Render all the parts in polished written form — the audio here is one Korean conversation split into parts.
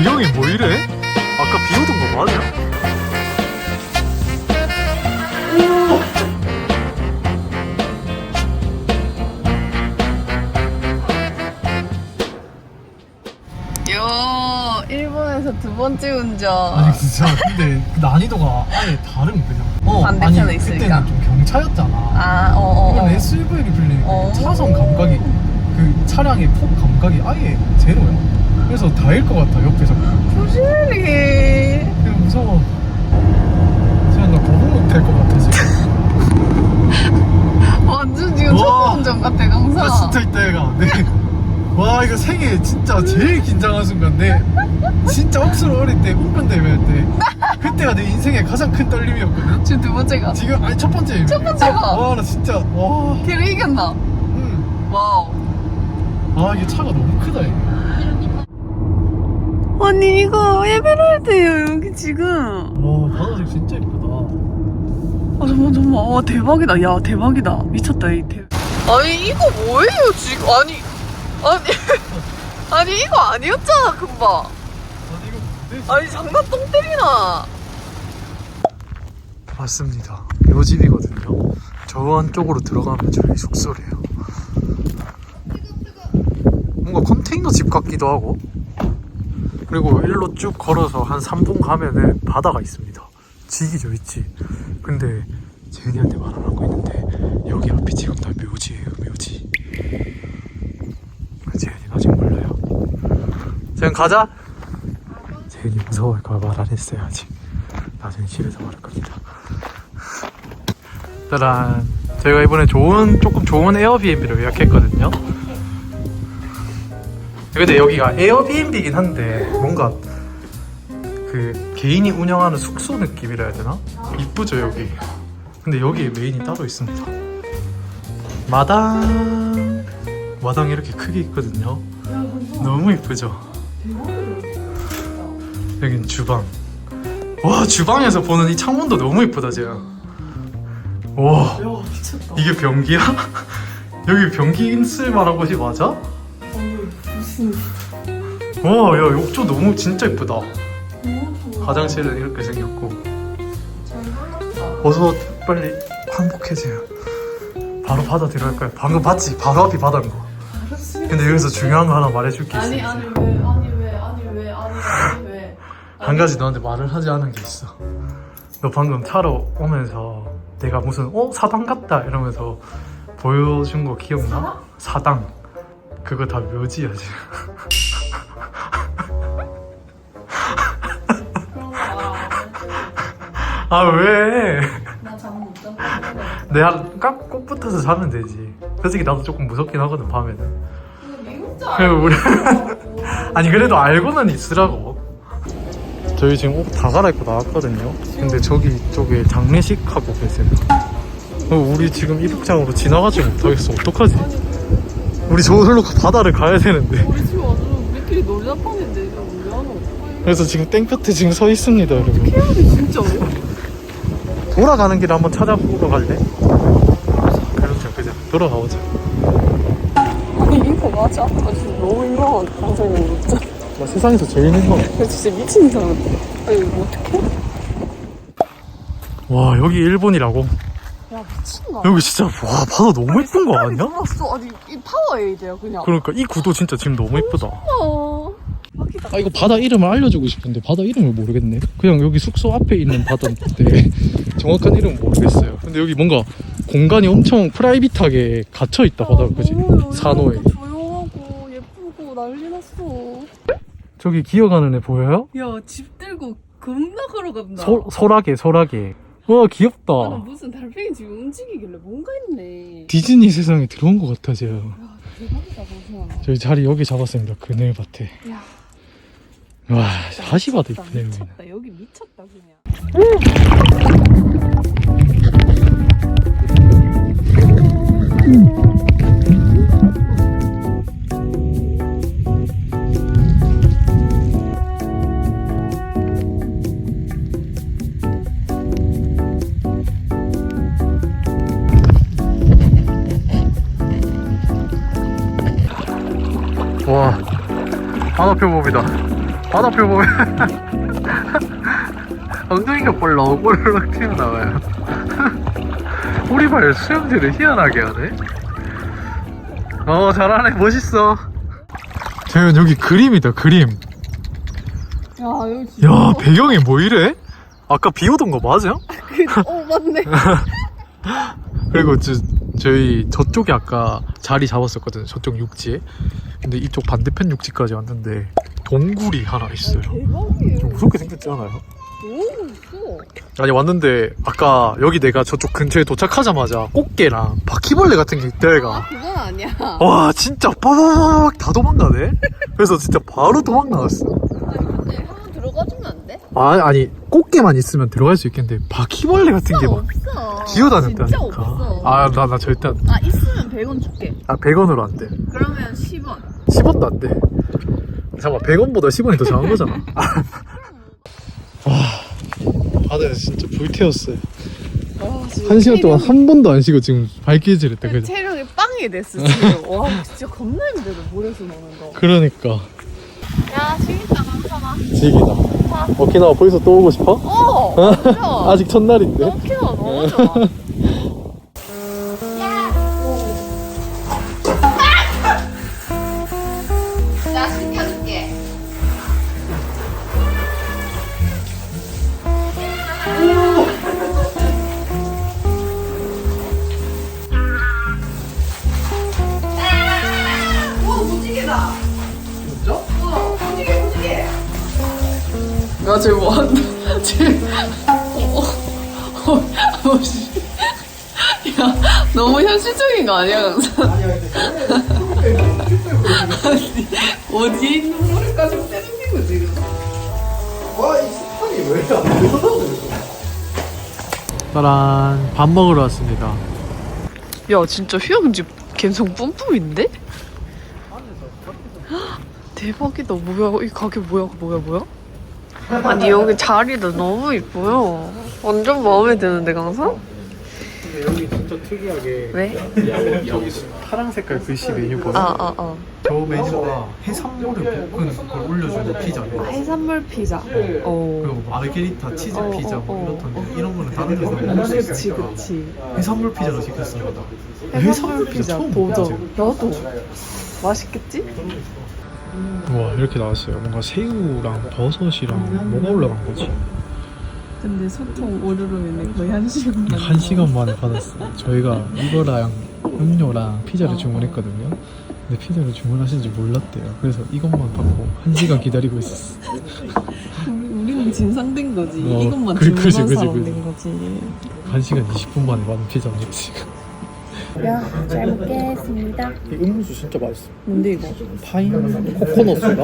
배경이 뭐 이래? 아까 비 오던 거 맞아? 요 일본에서 두 번째 운전. 아니 진짜 근데 그 난이도가 아예 다른 그냥. 반대편에 아니, 있으니까. 그때는 좀 경차였잖아. 아, 이건 SUV를 빌리니까 어. 차선 감각이 그 차량의 폭 감각이 아예 제로야. 그래서 다일 것 같아 옆에서. 부실이. 그냥 무서워. 진짜 나 거북목 될 것 같아 지금. 완전 지금 초보 운전 같아, 강사. 나 진짜 이따 얘가. 와 이거 생애 진짜 제일 긴장한 순간 내 진짜 억수로 어릴 때 운전 대회할 때 그때가 내 인생의 가장 큰 떨림이었거든. 지금 두 번째가. 지금 아니 첫 번째. 첫 번째가. 와 나 진짜 와. 걔를 이겼나? 와우. 아 이게 차가 너무 크다 이게. 아니, 이거 에메랄드예요, 여기 지금. 와 바다색 진짜 예쁘다. 아, 잠깐만. 와, 대박이다. 야, 대박이다. 미쳤다, 이 대. 아니, 이거 뭐예요, 지금? 아니, 이거 아니었잖아, 금방. 아니 이거 뭔데? 아니, 장난 똥 때리나. 맞습니다. 요 집이거든요. 저 안쪽으로 들어가면 저희 숙소래요. 뭔가 컨테이너 집 같기도 하고. 그리고 일로 쭉 걸어서 한 3분 가면은 바다가 있습니다. 지기죠, 있지. 근데 재은이한테 말 안 하고 있는데 여기 앞이 지금 다 묘지예요, 묘지. 재은이는 아직 몰라요. 재은 가자. 재은이 무서워할까 말 안 했어요 아직. 나중에 집에서 말할 겁니다. 짜란. 저희가 이번에 조금 좋은 에어비앤비를 예약했거든요. 근데 여기가 에어비앤비긴 한데 뭔가 그 개인이 운영하는 숙소 느낌이라 해야 되나? 이쁘죠 여기. 근데 여기에 메인이 따로 있습니다. 마당이 이렇게 크게 있거든요. 너무 이쁘죠? 여긴 주방. 와 주방에서 보는 이 창문도 너무 이쁘다 제가. 와 미쳤다. 이게 변기야? 여기 변기 쓸 만한 곳이 맞아? 무슨. 와, 야, 욕조 너무 진짜 예쁘다. 화장실은 이렇게 생겼고. 어서 빨리 항복해줘요. 바로 바다 들어갈까요? 방금 봤지? 바로 앞이 바다인 거. 근데 여기서 중요한 거 하나 말해줄 게 있어. 아니, 왜. 한 가지 너한테 말을 하지 않은 게 있어. 너 방금 차로 오면서 내가 무슨 사당 같다 이러면서 보여준 거 기억나? 사당. 그거 다 묘지야 지금. 아 왜? 나 잠 못 잤다. 내가 꼭 붙어서 자면 되지. 솔직히 나도 조금 무섭긴 하거든 밤에는. 미국자. 그리고 우리 아니 그래도 알고는 있으라고. 저희 지금 옷 다 갈아입고 나왔거든요. 근데 저기 쪽에 장례식 하고 계세요. 우리 지금 이북장으로 지나가지 못하겠어. 어떡하지? 우리 저기로 바다를 가야 되는데. 우리 지금 완전 우리끼리 놀자판인데 이거 왜 하나 없어? 그래서 지금 땡볕에 지금 서 있습니다 여러분. 해야 돼 진짜로. 돌아가는 길에 한번 찾아보러 갈래? 그죠 돌아가보자. 아니 이거 맞아? 나 지금 너무 유명한 방송인 거 있잖아. 나 세상에서 제일 행복해. 나 진짜 미친 사람이야. 아니 이거 어떡해? 와 여기 일본이라고? 야 미친다. 여기 진짜 와 바다 너무 예쁜 거 아니야? 몰랐어. 아니 이 파워에이드야 그냥. 그러니까 이 구도 진짜 지금 너무 예쁘다. 막이다. 아 이거 바다 이름을 알려주고 싶은데 바다 이름을 모르겠네. 그냥 여기 숙소 앞에 있는 바다인데 정확한 이름은 모르겠어요. 근데 여기 뭔가 공간이 엄청 프라이빗하게 갇혀있다 바다 그지? 산호에. 조용하고 예쁘고 난리 났어. 저기 기어가는 애 보여요? 야 집 들고 겁나 걸어간다. 소라게. 와 귀엽다. 나는 무슨 달팽이 지금 움직이길래 뭔가 있네. 디즈니 세상에 들어온 것 같아 제가. 야 대박이다 보세요. 저희 자리 여기 잡았습니다. 그늘밭에. 야 와 사시바도 이쁘네 여기는. 미쳤다. 여기 미쳤다 그냥. 와 하나표범이다. 바다표 보면 엉덩이가 볼록볼록 튀어나와요. 오리발 수영질을 희한하게 하네. 잘하네. 멋있어. 재현 여기 그림이다. 그림. 야 여기 진짜. 야 배경이 뭐 이래? 아까 비 오던 거 맞아? 맞네. 그리고 저희 저쪽에 아까 자리 잡았었거든요. 저쪽 육지에. 근데 이쪽 반대편 육지까지 왔는데 동굴이 하나 있어요. 대박이에요. 좀 무섭게 생겼지 않아요? 너무 있어. 아니 왔는데 아까 여기 내가 저쪽 근처에 도착하자마자 꽃게랑 바퀴벌레 같은 게 있다 얘가. 그건 아니야. 와 진짜 빠바바박 다 도망가네. 그래서 진짜 바로 도망 나왔어. 근데 한번 들어가주면 안 돼? 아니 꽃게만 있으면 들어갈 수 있겠는데 바퀴벌레 같은 게 막 없어. 기어다녔다니까. 진짜 없어. 나 절대 안 돼. 있으면 100원 줄게. 100원으로 안 돼. 그러면 10원. 10원도 안 돼. 잠깐만 100원보다 10원이 더 작은 거잖아. 와 바다에서 진짜 불태웠어요. 한 시간 동안 한 번도 안 쉬고 지금 발길질했다. 그죠? 체력이 빵이 됐어 지금. 와 진짜 겁나 힘들어 물에서 노는 거. 그러니까 야 재밌다 괜찮아. 지기다. 오키나와 벌써 또 오고 싶어? 좋아. 아직 첫날인데. 오키나와 너무 좋아. 나 시켜줄게. 오 무지개다. 진짜? 무지개. 나 지금 뭐한다? 지금 야 너무 현실적인 거 아니야 강사? 어디에 있는 물을까지 빼주는 거 지금? 와이 스판이 왜 안 짜란 밥 먹으러 왔습니다. 야 진짜 휴양지 갬성 뿜뿜인데? 대박이다. 뭐야 이 가게 뭐야? 아니 여기 자리도 너무 이뻐요. 완전 마음에 드는데 강사? 근데 여기 진짜 특이하게 왜? 여기 파란 색깔 글씨 메뉴거든. 저 메뉴가 해산물을 볶은 걸 올려주는 피자예요. 해산물 피자. 그리고 마르게리타 치즈 피자 뭐 이렇던데 이런 거는 다른 데서 먹을 수 있으니까 그치. 해산물 피자로 시켰습니다. 해산물 피자 처음 도전. 먹어봤지. 나도. 맛있겠지? 와 이렇게 나왔어요. 뭔가 새우랑 버섯이랑 뭐가 올라간 거지? 근데 소통 오르르면 거의 1시간 만에. 1시간 만에 받았어요. 저희가 이거랑 음료랑 피자를 주문했거든요. 근데 피자를 주문하신지 몰랐대요. 그래서 이것만 받고 1시간 기다리고 있었어. 우리는 진상된 거지. 이것만 그지. 주문한 사람 된 거지. 1시간 20분 만에 받은 피자 먹지. 야, 잘 먹겠습니다. 이 음료수 진짜 맛있어. 뭔데 이거? 파인 코코넛인가?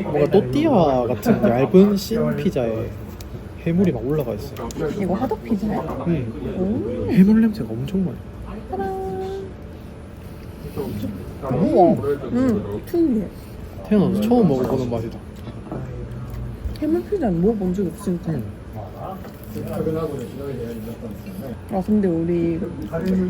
뭔가 또띠아 같은 얇은 씬 피자에 해물이 막 올라가 있어. 이거 화덕 피자야? 응. 해물 냄새가 엄청 많아. 우와. 특이해. 태어나서 처음 먹어보는 맛이다. 해물 피자는 먹어본 적이 없으니까. 아 근데 우리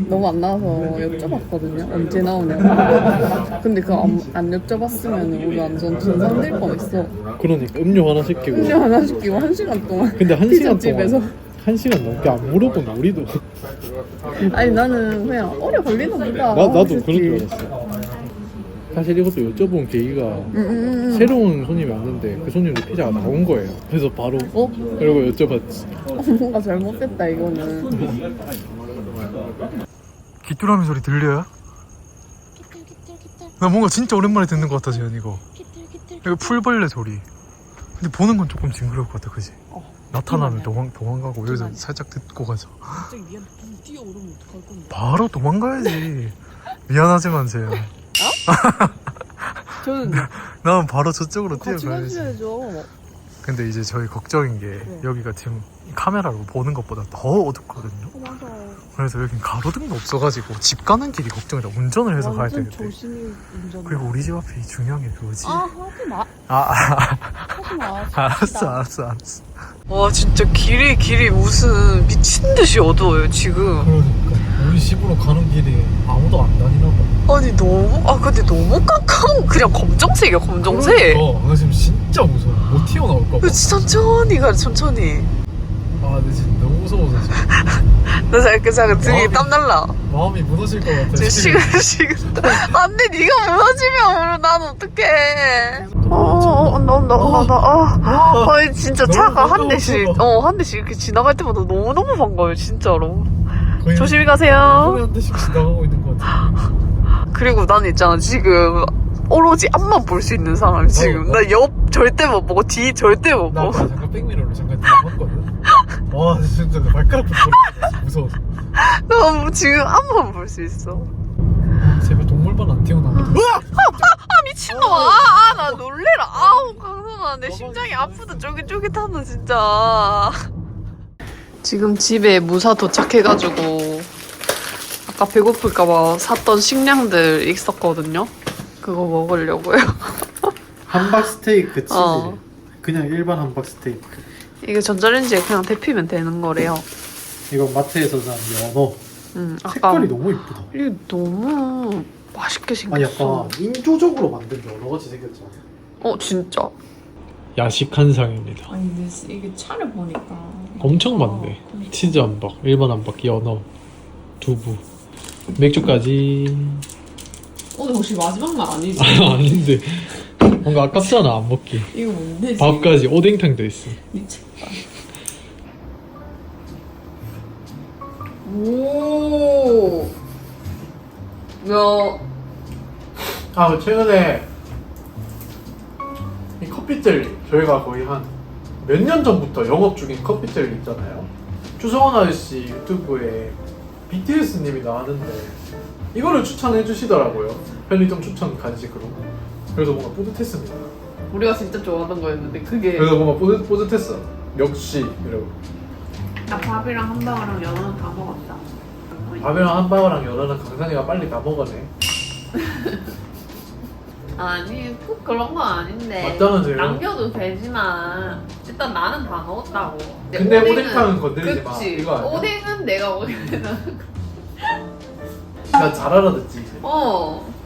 너무 안 나와서 여쭤봤거든요. 언제 나오냐고. 근데 그거 안 여쭤봤으면 우리 완전 진상될 뻔했어. 그러니까 음료 하나 시키고. 음료 하나 시키고 1시간 동안. 근데 1시간 피자집에서. 동안 1시간 넘게 안 물어본 우리도. 아니 나는 그냥 오래 걸리나 보다. 나도 그런 줄 알았어. 사실 이것도 여쭤본 계기가 새로운 손님이 왔는데 그 손님도 피자가 나온 거예요. 그래서 바로 그러고 여쭤봤지. 뭔가 잘못됐다 이거는. 귀뚜라미 소리 들려요? 나 뭔가 진짜 오랜만에 듣는 것 같아 지금 이거. 이거 풀벌레 소리. 근데 보는 건 조금 징그러울 것 같아, 그지? 나타나면 도망가고 여기서 살짝 듣고 가자. 갑자기 니한테 뛰어오르면 어떡할 건데? 바로 도망가야지. 미안하지만 쟤. 저는 난 바로 저쪽으로 같이 뛰어가야지. 가셔야죠. 근데 이제 저희 걱정인 게 여기가 지금 카메라로 보는 것보다 더 어둡거든요. 맞아. 그래서 여긴 가로등도 없어가지고 집 가는 길이 걱정이다. 운전을 해서 가야 완전 되는데. 조심히 운전. 그리고 우리 집 앞에 중요한 게 그거지. 하지 마. 하지 마. 알았어. 와 진짜 길이 무슨 미친 듯이 어두워요 지금. 그러니까 우리 집으로 가는 길에 아무도 안 다니나 봐. 아니 근데 너무 깜깜. 그냥 검정색이야 검정색. 나 지금 진짜 무서워. 못 튀어나올까 봐. 천천히 가 천천히. 아 근데 지금 너무 무서워서 지금 나 잠깐 등에 땀 날라. 마음이 무너질 것 같아. 지금 안돼 네가 무너지면 난 어떡해. 온다. 아니 진짜 차가 한 대씩 한 대씩 이렇게 지나갈 때마다 너무너무 반가워요 진짜로. 조심히 가세요. 한 대씩 지나가고 있는 것 같아. 그리고 나는 있잖아 지금 오로지 앞만 볼 수 있는 사람이 지금. 나 옆 절대 못 보고 뒤 절대 못 나 보고. 아까 잠깐 백미러로 잠깐 봤거든. 와 진짜 내 발가락 부러졌어. 무서워서. 나 지금 앞만 볼 수 있어. 제발 동물만 안 튀어나오면. 미친놈아. 나 놀래라. 아우 강선아 내 심장이 아프다 쫄깃쫄깃하다 진짜. 지금 집에 무사 도착해가지고 아까 배고플까봐 샀던 식량들 있었거든요. 그거 먹으려고요. 함박 스테이크 치즈. 어. 그냥 일반 함박 스테이크. 이게 전자레인지에 그냥 데피면 되는 거래요. 이거 마트에서 산 연어. 아까 색깔이 너무 이쁘다. 이게 너무 맛있게 아니 생겼어. 약간 인조적으로 만든 연어같이 생겼잖아. 진짜. 야식 한상입니다. 아니 근데 이게 차를 보니까 엄청 많네. 치즈 함박, 일반 함박, 연어, 두부, 맥주까지. 오늘 혹시 마지막 날 아니지? 아닌데 뭔가 아깝잖아 안 먹기. 이거 뭔데? 밥까지 오뎅탕도 있어. 미쳤다. 오. 야. 최근에 이 커피 젤리 저희가 거의 한 몇 년 전부터 영업 중인 커피 젤리 있잖아요. 추성원 아저씨 유튜브에 BTS님이 나왔는데 이거를 추천해 주시더라고요. 편의점 추천 간식으로. 그래서 뭔가 뿌듯했습니다. 우리가 진짜 좋아하던 거였는데 그게. 그래서 뭔가 뿌듯했어. 역시 이러고. 나 밥이랑 함박이랑 연어는 다 먹었다. 밥이랑 함박이랑 연어는 강산이가 빨리 다 먹어내. 아니 꼭 그런 건 아닌데. 맞잖아요. 남겨도 되지만 일단 나는 다 넣었다고. 근데 오뎅탕은 건드리지 마. 그치. 이거 아니야? 오뎅은 내가 먹으면 나 잘 알아듣지 이제.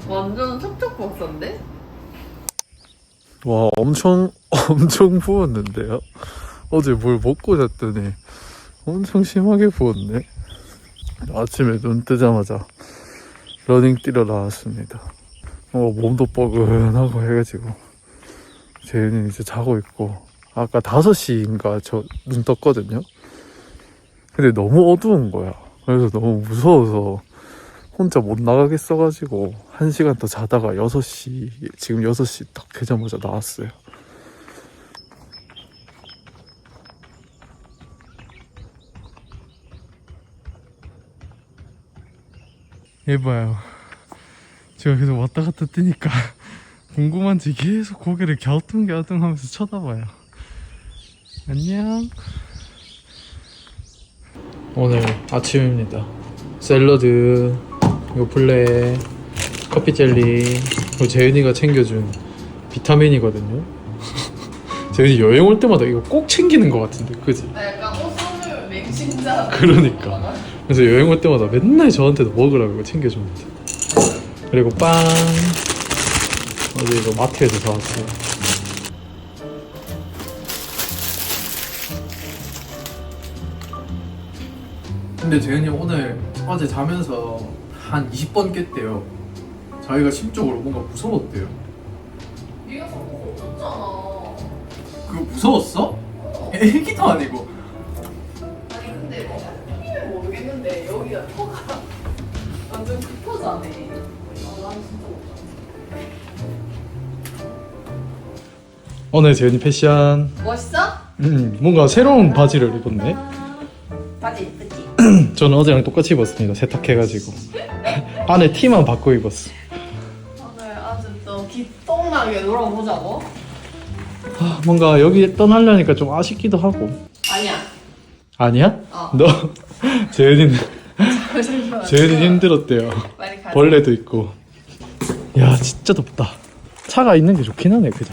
완전 척척 먹었는데? 와 엄청 부었는데요. 어제 뭘 먹고 잤더니 엄청 심하게 부었네. 아침에 눈 뜨자마자 러닝 뛰러 나왔습니다. 몸도 뻐근하고 해가지고 재윤이 이제 자고 있고 아까 5시인가 저 눈 떴거든요. 근데 너무 어두운 거야. 그래서 너무 무서워서 혼자 못 나가겠어가지고 1시간 더 자다가 6시 지금 6시 딱 되자마자 나왔어요. 해봐요. 제가 계속 왔다 갔다 뛰니까 궁금한지 계속 고개를 갸우뚱갸우뚱 하면서 쳐다봐요. 안녕. 오늘 아침입니다. 샐러드, 요플레, 커피 젤리, 그리고 재윤이가 챙겨준 비타민이거든요. 재윤이 여행 올 때마다 이거 꼭 챙기는 것 같은데, 그지? 나 약간 옷을 맹신자. 그러니까. 그래서 여행 올 때마다 맨날 저한테도 먹으라고 이거 챙겨줍니다. 그리고 빵. 어제 이거 마트에서 사왔어요. 근데 재현이 오늘 어제 자면서 한 20번 깼대요. 자기가 심적으로 뭔가 무서웠대요. 네가 자꾸 없었잖아. 그거 무서웠어? 애기도 아니고. 아니 근데 뭐 모르겠는데 여기가 터가 완전 급터자네. 난 진짜 오늘 재현이 패션. 멋있어? 뭔가 새로운 바지를 입었네. 바지 예쁘지? 저는 어제랑 똑같이 입었습니다. 세탁해가지고 안에 티만 바꿔 입었어. 오늘 아주 또 기똥나게 놀아보자고? 뭔가 여기 떠나려니까 좀 아쉽기도 하고. 아니야. 아니야? 어. 너 재현이는 힘들었대요. 빨리 가자. 벌레도 있고. 야 진짜 덥다. 차가 있는 게 좋긴 하네. 그죠?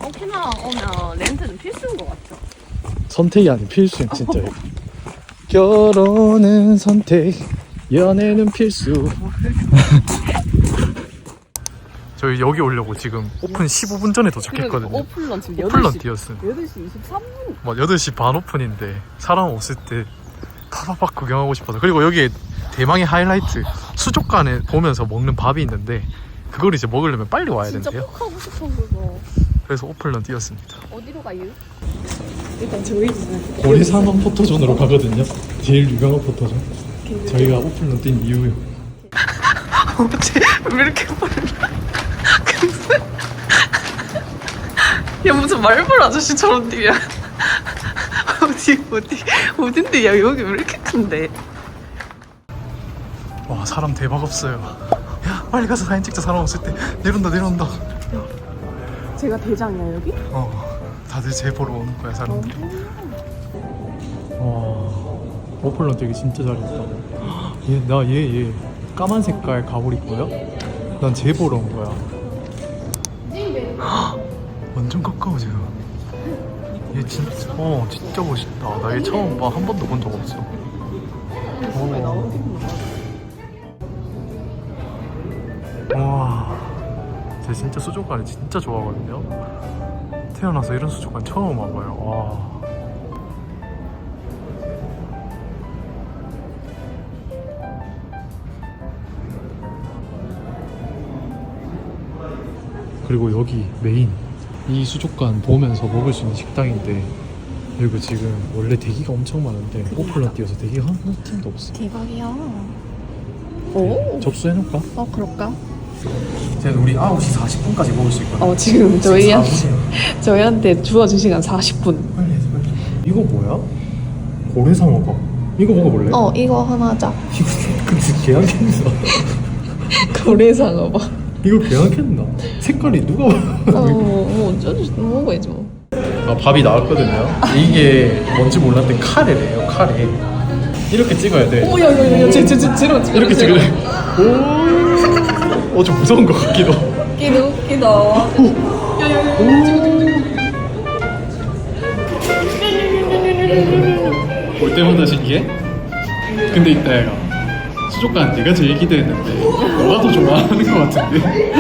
오키나와 오면 렌트는 필수인 것 같아. 선택이 아닌 필수임 진짜. 결혼은 선택. 연애는 필수. 저희 여기 오려고 지금 오픈 15분 전에 도착했거든요. 오픈런 지금 오픈런 8시. 뛰었어요. 8시 23분. 뭐 8시 반 오픈인데 사람 없을 때 파바박 구경하고 싶어서. 그리고 여기에 대망의 하이라이트, 수족관에 보면서 먹는 밥이 있는데 그걸 이제 먹으려면 빨리 와야 진짜 된대요. 꼭 하고 싶어 그거. 그래서 오픈런 뛰었습니다. 어디로 가요? 일단 저희 집은 고리산원 포토존으로 가거든요. 제일 유명한 포토존. 저희가 오픈런 뛴 이유요. 왜 이렇게 빨라? 야 무슨 말벌 아저씨처럼 뛰냐? 어딘데? 야 여기 왜 이렇게 큰데? 와 사람 대박 없어요. 야 빨리 가서 사진 찍자. 사람 없을 때. 내려온다. 제가 대장이야 여기? 다들 제 보러 오는 거야 사람들. 와 오픈런 되게 진짜 잘했다. 얘 까만 색깔 가올 입고요. 난 쟤 보러 온 거야. 완전 가까워 지금. 얘 진짜 진짜 멋있다. 나 얘 처음 봐. 한 번도 본 적 없어. 와, 쟤 진짜 수족관을 진짜 좋아하거든요. 태어나서 이런 수족관 처음 와봐요. 와. 그리고 여기 메인 이 수족관 보면서 먹을 수 있는 식당인데 여기 지금 원래 대기가 엄청 많은데 오픈런 뛰어서 대기가 한 팀도 없어. 대박이야. 오? 접수해놓을까? 그럴까? 이제 우리 9시 40분까지 먹을 수 있거든. 지금 저희한테 주어진 시간 40분. 빨리 해서 빨리. 이거 뭐야? 고래상어밥. 이거 먹어볼래? 이거 하나 하자. 이거 근데 개안겠나? 고래상어 봐. 이거 개안겠나? 색깔이 누가 어쩌지 먹어야지 뭐. 밥이 나왔거든요. 이게 뭔지 몰랐는데 카레래요. 카레. 이렇게 찍어야 돼. 야야야 찍어. 이렇게 찍을래? 오. 좀 무서운 것 같기도. 웃기다. 볼 때마다 신기해? 근데 이따 얘가 수족관 내가 제일 기대했는데 너가 더 좋아하는 것 같은데.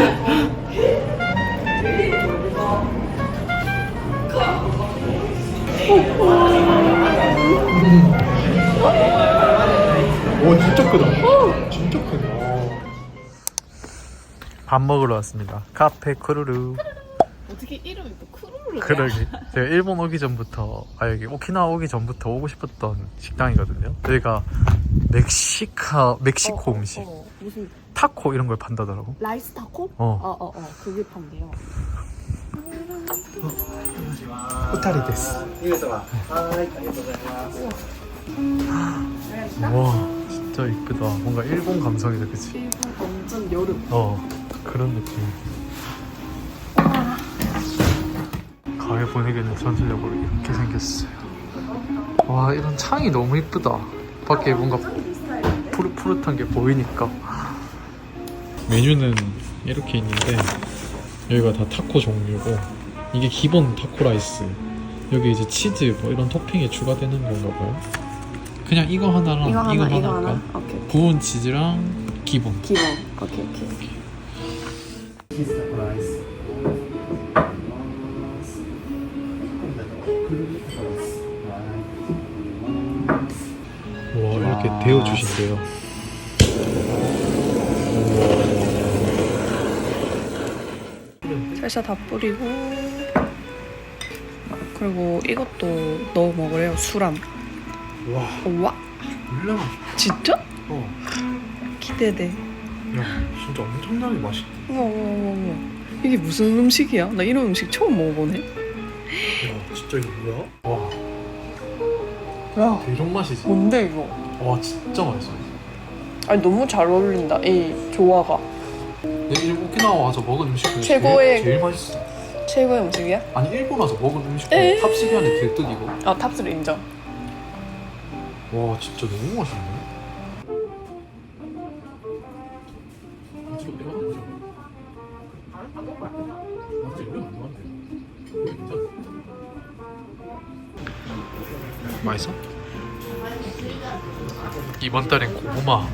오 진짜 크다. 진짜 크다. 밥 먹으러 왔습니다. 카페 크루루. 어떻게 이름이 또 크루루야? 그러게. 제가 일본 오기 전부터 여기 오키나와 오기 전부터 오고 싶었던 식당이거든요. 여기가 멕시코 음식 무슨 타코 이런 걸 판다더라고. 라이스 타코? 그게 판대요. 후타리 데스. 와 진짜 이쁘다. 뭔가 일본 감성이다, 그치? 일본 완전 여름. 그런 느낌. 가을 분위기는 전체적으로 이렇게 생겼어요. 와 이런 창이 너무 이쁘다. 밖에 뭔가 푸릇푸릇한 게 보이니까. 메뉴는 이렇게 있는데 여기가 다 타코 종류고 이게 기본 타코 라이스. 여기 이제 치즈 뭐 이런 토핑이 추가되는 건가 봐요. 그냥 이거 하나랑 이거 하나 할까? 오케이. 구운 치즈랑 기본. 오케이. 와 이렇게 데워 주신대요. 살짝 다 뿌리고 그리고 이것도 넣어 먹으래요. 수람. 와 몰라. 진짜? 기대돼. 야 진짜 엄청나게 맛있다. 우와. 이게 무슨 음식이야? 나 이런 음식 처음 먹어보네. 야 진짜 이거 뭐야? 야 대박 맛이지. 뭔데 이거? 와 진짜 맛있어. 아니 너무 잘 어울린다 이 조화가. 내가 일본 오키나와 와서 먹은 음식 중에 최고의- 제일 맛있어. 최고의 음식이야? 아니 일본 와서 먹은 음식 에이. 중에 탑 10위 안에 들 듯 이거. 탑스를 인정. 와 진짜 너무 맛있네. 맛있어? 이번 달엔 고구마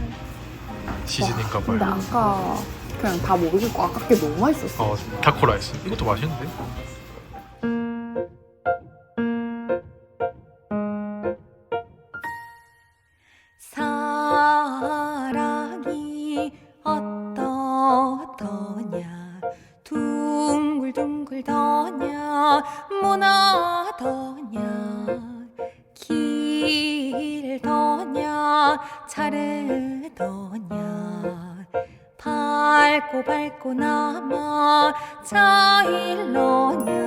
시즌인가 근데 봐요. 아까 그냥 다 모르겠고 아깝게 너무 맛있었어. 타코라이스. 이것도 맛있는데? 사랑이 어떠더냐 둥글둥글 더냐 모나더냐 길더냐 자르더냐 밟고 밟고 남아 자일러냐